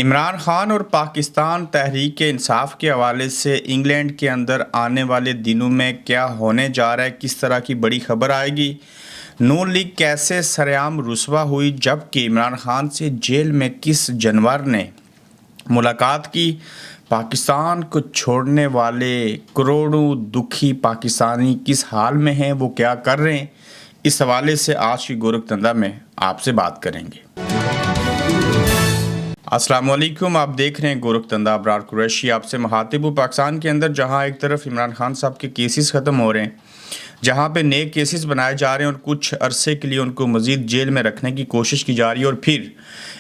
عمران خان اور پاکستان تحریک انصاف کے حوالے سے انگلینڈ کے اندر آنے والے دنوں میں کیا ہونے جا رہا ہے، کس طرح کی بڑی خبر آئے گی؟ نون لیگ کیسے سرعام رسوا ہوئی جبکہ عمران خان سے جیل میں کس جانور نے ملاقات کی؟ پاکستان کو چھوڑنے والے کروڑوں دکھی پاکستانی کس حال میں ہیں، وہ کیا کر رہے ہیں؟ اس حوالے سے آج کی گورکھ دندہ میں آپ سے بات کریں گے۔ السلام علیکم، آپ دیکھ رہے ہیں گورکھ دندہ، ابرار قریشی آپ سے مخاطب ہوں۔ پاکستان کے اندر جہاں ایک طرف عمران خان صاحب کے کیسز ختم ہو رہے ہیں، جہاں پہ نئے کیسز بنائے جا رہے ہیں اور کچھ عرصے کے لیے ان کو مزید جیل میں رکھنے کی کوشش کی جا رہی ہے، اور پھر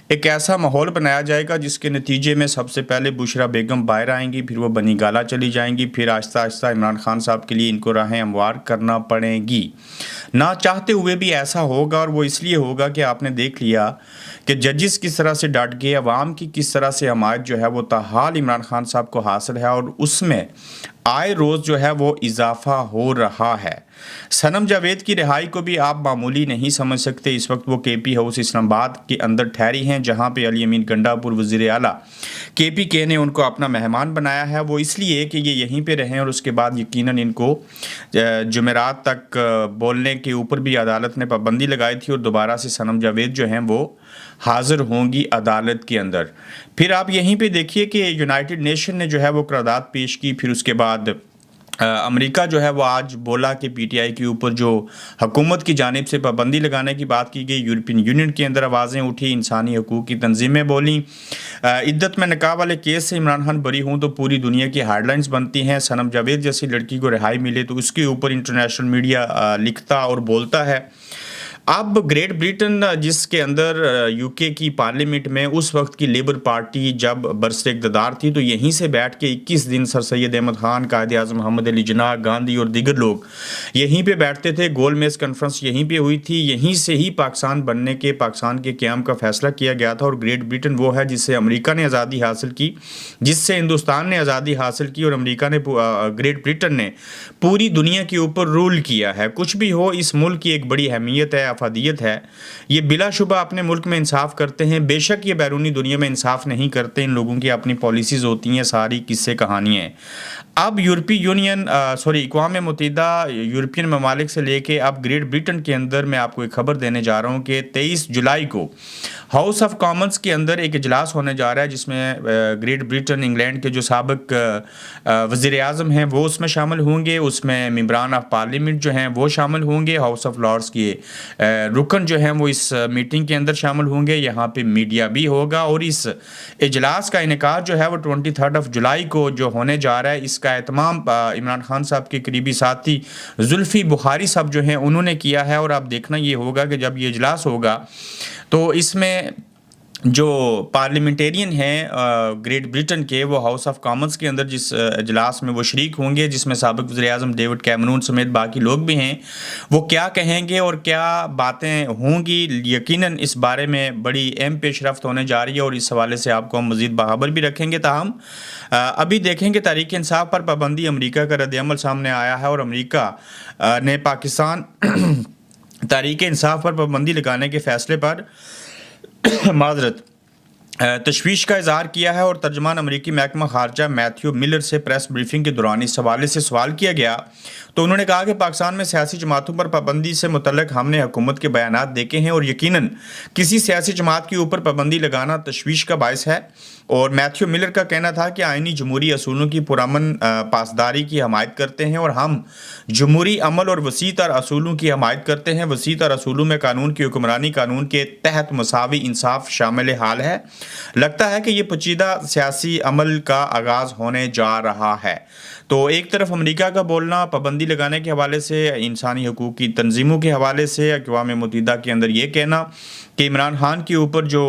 ایک ایسا ماحول بنایا جائے گا جس کے نتیجے میں سب سے پہلے بشرا بیگم باہر آئیں گی، پھر وہ بنی گالہ چلی جائیں گی، پھر آہستہ آہستہ عمران خان صاحب کے لیے ان کو راہیں ہموار کرنا پڑے گی۔ نہ چاہتے ہوئے بھی ایسا ہوگا، اور وہ اس لیے ہوگا کہ آپ نے دیکھ لیا کہ ججز کس طرح سے ڈٹ گئے، عوام کی کس طرح سے حمایت جو ہے وہ تاحال عمران خان صاحب کو حاصل ہے، اور اس میں آئے روز جو ہے وہ اضافہ ہو رہا ہے۔ صنم جاوید کی رہائی کو بھی آپ معمولی نہیں سمجھ سکتے۔ اس وقت وہ کے پی ہاؤس اسلام آباد کے اندر ٹھہری ہیں، جہاں پہ علی امین گنڈا پور وزیر اعلیٰ کے پی کے نے ان کو اپنا مہمان بنایا ہے۔ وہ اس لیے کہ یہ یہیں پہ رہیں، اور اس کے بعد یقیناً ان کو جمعرات تک بولنے کے اوپر بھی عدالت نے پابندی لگائی تھی، اور دوبارہ سے صنم جاوید جو ہیں وہ حاضر ہوں گی عدالت کے اندر۔ پھر آپ یہیں پہ دیکھیے کہ یونائٹڈ نیشن نے جو ہے وہ قرارداد پیش کی، پھر اس کے بعد امریکہ جو ہے وہ آج بولا کہ پی ٹی آئی کے اوپر جو حکومت کی جانب سے پابندی لگانے کی بات کی گئی، یورپین یونین کے اندر آوازیں اٹھی، انسانی حقوق کی تنظیمیں بولیں۔ عدت میں نکاح والے کیس سے عمران خان بری ہوں تو پوری دنیا کی ہیڈ لائنز بنتی ہیں، صنم جاوید جیسی لڑکی کو رہائی ملے تو اس کے اوپر انٹرنیشنل میڈیا لکھتا اور بولتا ہے۔ اب گریٹ بریٹن جس کے اندر یو کے کی پارلیمنٹ میں اس وقت کی لیبر پارٹی جب برسر اقتدار تھی، تو یہیں سے بیٹھ کے 21 دن سر سید احمد خان، قائد اعظم محمد علی جناح، گاندھی اور دیگر لوگ یہیں پہ بیٹھتے تھے۔ گول میز کانفرنس یہیں پہ ہوئی تھی، یہیں سے ہی پاکستان بننے کے، پاکستان کے قیام کا فیصلہ کیا گیا تھا۔ اور گریٹ بریٹن وہ ہے جس سے امریکہ نے آزادی حاصل کی، جس سے ہندوستان نے آزادی حاصل کی، اور امریکہ نے گریٹ بریٹن نے پوری دنیا کے اوپر رول کیا ہے۔ کچھ بھی ہو، اس ملک کی ایک بڑی اہمیت ہے، افادیت ہے۔ یہ بلا شبہ اپنے ملک میں انصاف کرتے ہیں، بے شک یہ بیرونی دنیا میں انصاف نہیں کرتے، ان لوگوں کی اپنی پالیسیز ہوتی ہیں، ساری قصے کہانیاں ہیں۔ اب اقوام متحدہ یورپین ممالک سے لے کے اب گریٹ بریٹن کے اندر میں آپ کو ایک خبر دینے جا رہا ہوں کہ 23 جولائی کو ہاؤس آف کامنز کے اندر ایک اجلاس ہونے جا رہا ہے، جس میں گریٹ بریٹن، انگلینڈ کے جو سابق وزیر اعظم ہیں وہ اس میں شامل ہوں گے، اس میں ممبران آف پارلیمنٹ جو ہیں وہ شامل ہوں گے، ہاؤس آف لارڈز کے رکن جو ہیں وہ اس میٹنگ کے اندر شامل ہوں گے، یہاں پہ میڈیا بھی ہوگا، اور اس اجلاس کا انعقاد جو ہے وہ 23 جولائی کو جو ہونے جا رہا ہے، اس کا اہتمام عمران خان صاحب کے قریبی ساتھی زلفی بخاری صاحب جو ہیں انہوں نے کیا ہے۔ اور آپ دیکھنا یہ ہوگا کہ جب یہ اجلاس ہوگا تو اس میں جو پارلیمنٹیرین ہیں گریٹ بریٹن کے، وہ ہاؤس آف کامنز کے اندر جس اجلاس میں وہ شریک ہوں گے، جس میں سابق وزیر اعظم ڈیوڈ کیمرون سمیت باقی لوگ بھی ہیں، وہ کیا کہیں گے اور کیا باتیں ہوں گی، یقیناً اس بارے میں بڑی اہم پیش رفت ہونے جا رہی ہے، اور اس حوالے سے آپ کو ہم مزید باخبر بھی رکھیں گے۔ تاہم ابھی دیکھیں کہ تحریک انصاف پر پابندی، امریکہ کا رد عمل سامنے آیا ہے، اور امریکہ نے پاکستان تحریک انصاف پر پابندی لگانے کے فیصلے پر معذرت تشویش کا اظہار کیا ہے۔ اور ترجمان امریکی محکمہ خارجہ میتھیو ملر سے پریس بریفنگ کے دوران اس حوالے سے سوال کیا گیا تو انہوں نے کہا کہ پاکستان میں سیاسی جماعتوں پر پابندی سے متعلق ہم نے حکومت کے بیانات دیکھے ہیں، اور یقیناً کسی سیاسی جماعت کے اوپر پابندی لگانا تشویش کا باعث ہے۔ اور میتھیو ملر کا کہنا تھا کہ آئینی جمہوری اصولوں کی پرامن پاسداری کی حمایت کرتے ہیں، اور ہم جمہوری عمل اور وسیع تر اصولوں کی حمایت کرتے ہیں۔ وسیع تر اصولوں میں قانون کی حکمرانی، قانون کے تحت مساوی انصاف شامل حال ہے۔ لگتا ہے کہ یہ پیچیدہ سیاسی عمل کا آغاز ہونے جا رہا ہے۔ تو ایک طرف امریکہ کا بولنا پابندی لگانے کے حوالے سے، انسانی حقوق کی تنظیموں کے حوالے سے، اقوام متحدہ کے اندر یہ کہنا کہ عمران خان کے اوپر جو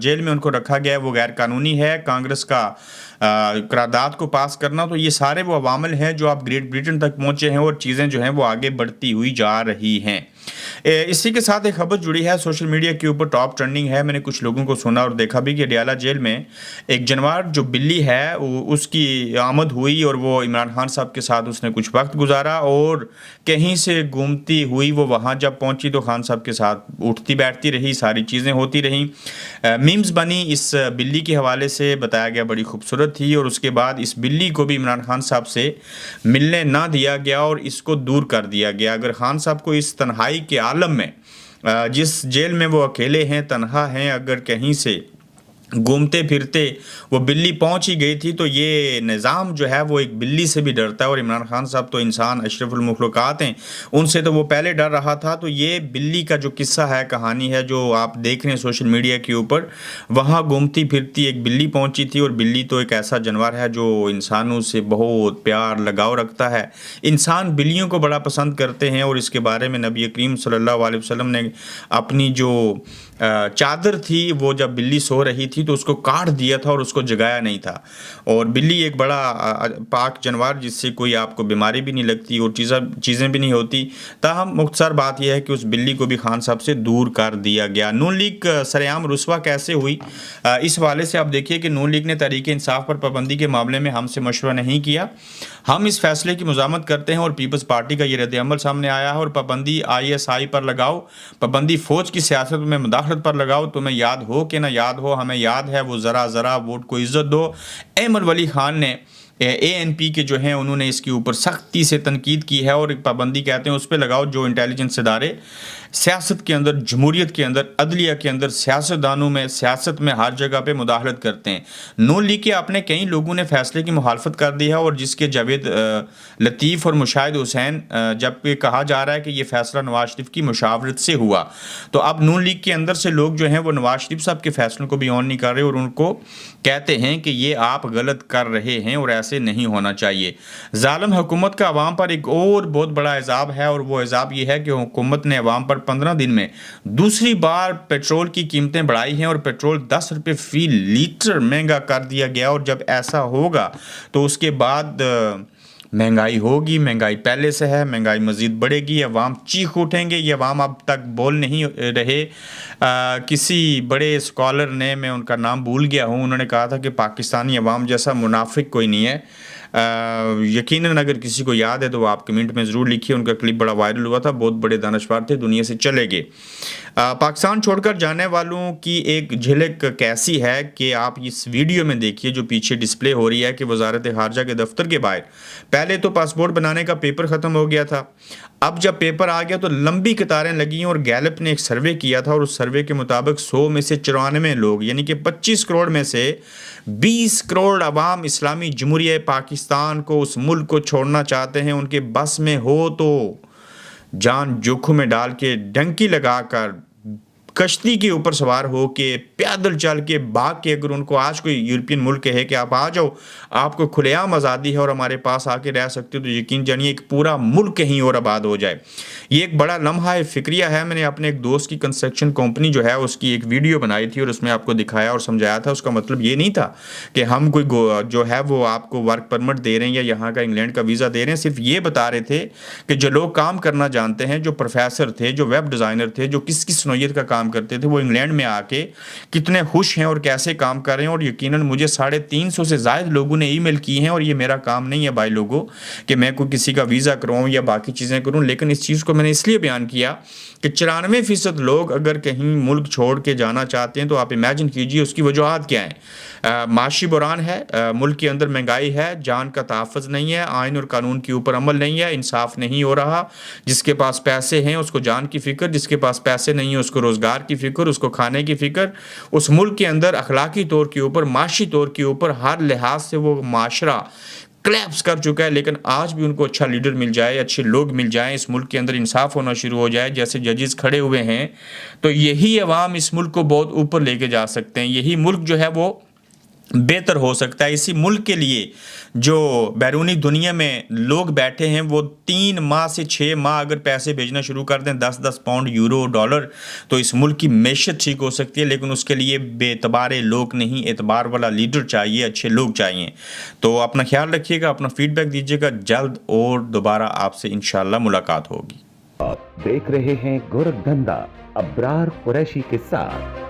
جیل میں ان کو رکھا گیا ہے وہ غیر قانونی ہے، کانگریس کا قرارداد کو پاس کرنا، تو یہ سارے وہ عوامل ہیں جو اب گریٹ بریٹن تک پہنچے ہیں، اور چیزیں جو ہیں وہ آگے بڑھتی ہوئی جا رہی ہیں۔ इसी के साथ एक खबर जुड़ी है सोशल मीडिया के ऊपर, टॉप ट्रेंडिंग है। मैंने कुछ लोगों को सुना और देखा भी कि अडयाला जेल में एक जानवर जो बिल्ली है उसकी आमद हुई और वो इमरान खान साहब के साथ उसने कुछ वक्त गुजारा, और कहीं से घूमती हुई वो वहाँ जब पहुँची तो खान साहब के साथ उठती बैठती रही, सारी चीज़ें होती रहीं। मीम्स बनी इस बिल्ली के हवाले से, बताया गया बड़ी खूबसूरत थी। और उसके बाद इस बिल्ली को भी इमरान खान साहब से मिलने ना दिया गया और इसको दूर कर दिया गया। अगर खान साहब को इस तन्हाई के आलम में, जिस जेल में वो अकेले हैं, तन्हा हैं, अगर कहीं से घूमते फिरते वो बिल्ली पहुंच ही गई थी, तो ये निज़ाम जो है वो एक बिल्ली से भी डरता है। और इमरान खान साहब तो इंसान अशरफुल मखलूक़ात हैं, उनसे तो वो पहले डर रहा था। तो ये बिल्ली का जो किस्सा है, कहानी है, जो आप देख रहे हैं सोशल मीडिया के ऊपर, वहाँ घूमती फिरती एक बिल्ली पहुंची थी। और बिल्ली तो एक ऐसा जानवर है जो इंसानों से बहुत प्यार लगाव रखता है। इंसान बिल्लियों को बड़ा पसंद करते हैं। और इसके बारे में नबी करीम सल्लल्लाहु अलैहि वसल्लम ने अपनी जो चादर थी, वो जब बिल्ली सो रही थी तो उसको काट दिया था और उसको जगाया नहीं था। और बिल्ली एक बड़ा पाक जानवर, जिससे कोई आपको बीमारी भी नहीं लगती और चीज़ें भी नहीं होती। ताहम मुख्तसर बात यह है कि उस बिल्ली को भी खान साहब से दूर कर दिया गया। नून लीग सरेआम रुस्वा कैसे हुई, इस वाले से आप देखिए कि नून लीग ने तहरीक इंसाफ पर पाबंदी के मामले में हमसे मशवरा नहीं किया। हम इस फैसले की मज़ामत करते हैं और पीपल्स पार्टी का ये रद्द-ए-अमल सामने आया है। और पाबंदी ISI पर लगाओ, पाबंदी फ़ौज की सियासत में मुदाखलत पर लगाओ। तुम्हें याद हो कि ना याद हो, हमें याद है वो ज़रा ज़रा वोट को इज़्ज़त दो। अहमद वली खान ने ANP के जो हैं उन्होंने इसके ऊपर सख्ती से तनकीद की है। और पाबंदी कहते हैं उस पर लगाओ जो इंटेलिजेंस इदारे सियासत के अंदर, जमहूरियत के अंदर, अदलिया के अंदर, सियासतदानों में, सियासत में हर जगह पे मुदाखलत करते हैं। नून लीग के अपने कई लोगों ने फैसले की मुखालफत कर दी है। और जिसके जावेद लतीफ़ और मुशाहिद हुसैन, जबकि कहा जा रहा है कि ये फैसला नवाज शरीफ की मुशावरत से हुआ, तो अब नून लीग के अंदर से लोग जो हैं वो नवाज शरीफ साहब के फैसलों को भी ऑन नहीं कर रहे और उनको कहते हैं कि ये आप गलत कर रहे हैं और ऐसे नहीं होना चाहिए। जालिम हुकूमत का अवाम पर एक और बहुत बड़ा इज़ाब है, और वो इज़ाब ये है कि हुकूमत ने अवाम पर 15 दिन में दूसरी बार पेट्रोल की कीमतें बढ़ाई हैं और पेट्रोल 10 रुपये फ़ी लीटर महंगा कर दिया गया। और जब ऐसा होगा तो उसके बाद महंगाई होगी, महंगाई पहले से है, महंगाई मज़ीद बढ़ेगी, अवाम चीख उठेंगे। ये अवाम अब तक बोल नहीं रहे। किसी बड़े स्कॉलर ने, मैं उनका नाम भूल गया हूँ, उन्होंने कहा था कि पाकिस्तानी अवाम जैसा मुनाफिक कोई नहीं है। यकीनन अगर किसी को याद है तो वो आप कमेंट में ज़रूर लिखिए। उनका क्लिप बड़ा वायरल हुआ था, बहुत बड़े दानश्वर थे, दुनिया से चले गए। पाकिस्तान छोड़कर जाने वालों की एक झलक कैसी है कि आप इस वीडियो में देखिए जो पीछे डिस्प्ले हो रही है कि वजारत खारजा के दफ्तर के बाहर पहले तो पासपोर्ट बनाने का पेपर ख़त्म हो गया था, अब जब पेपर आ गया तो लंबी कतारें लगी। और गैलप ने एक सर्वे किया था और उस सर्वे के मुताबिक 100 में से 94 लोग, यानी कि 25 करोड़ में से 20 करोड़ अवाम इस्लामी जमहूरिया पाकिस्तान को, उस मुल्क को छोड़ना चाहते हैं। उनके बस में हो तो जान जोखिम में डाल के, डंकी लगाकर, कश्ती के ऊपर सवार हो के, पैदल चल के, भाग के, अगर उनको आज कोई यूरोपियन मुल्क कहे कि आप आ जाओ, आपको खुलेआम आज़ादी है और हमारे पास आके रह सकते हो, तो यकीन जानिए एक पूरा मुल्क कहीं और आबाद हो जाए। ये एक बड़ा लम्हा है, फिक्रिया है। मैंने अपने एक दोस्त की कंस्ट्रक्शन कंपनी जो है उसकी एक वीडियो बनाई थी और उसमें आपको दिखाया और समझाया था। उसका मतलब ये नहीं था कि हम कोई जो है वो आपको वर्क परमिट दे रहे हैं या यहाँ का इंग्लैंड का वीज़ा दे रहे हैं। सिर्फ ये बता रहे थे कि जो लोग काम करना जानते हैं, जो प्रोफेसर थे, जो वेब डिज़ाइनर थे, जो किस किस नौयत का काम करते थे, वो इंग्लैंड में आके कितने खुश हैं और कैसे काम कर रहे हैं। और यकीनन मुझे 350 से ज़ायद लोगों ने ईमेल किए हैं। और ये मेरा काम नहीं है भाई लोगों कि मैं कोई किसी का वीज़ा करवाऊँ या बाकी चीज़ें करूँ, लेकिन इस चीज़ को मैंने इसलिए बयान किया कि 94% लोग अगर कहीं मुल्क छोड़ के जाना चाहते हैं तो आप इमेजिन कीजिए उसकी वजूहत क्या है। माशी बुरान है, मुल्क के अंदर महंगाई है, जान का तहफ़्फ़ुज़ नहीं है, आइन और कानून के ऊपर अमल नहीं है, इंसाफ नहीं हो रहा। जिसके पास पैसे हैं उसको जान की फ़िक्र, जिसके पास पैसे नहीं है उसको रोज़गार की फ़िक्र, उसको खाने की फ़िक्र। उस मुल्क के अंदर अखलाकी तौर के ऊपर, माशी तौर के ऊपर, हर लिहाज से वो माशरा क्लैप्स कर चुका है। लेकिन आज भी उनको अच्छा लीडर मिल जाए, अच्छे लोग मिल जाएं, इस मुल्क के अंदर इंसाफ होना शुरू हो जाए, जैसे जजेस खड़े हुए हैं, तो यही अवाम इस मुल्क को बहुत ऊपर लेके जा सकते हैं। यही मुल्क जो है वो बेहतर हो सकता है। इसी मुल्क के लिए जो बैरूनी दुनिया में लोग बैठे हैं वो 3 माह से 6 माह अगर पैसे भेजना शुरू कर दें, 10-10 पाउंड, यूरो, डॉलर, तो इस मुल्क की मैशत ठीक हो सकती है। लेकिन उसके लिए बेतबारे लोग नहीं, एतबार वाला लीडर चाहिए, अच्छे लोग चाहिए। तो अपना ख्याल रखिएगा, अपना फीडबैक दीजिएगा। जल्द और दोबारा आपसे इंशाल्लाह मुलाकात होगी। आप देख रहे हैं गोरखधंधा अब्रार कुरैशी के साथ।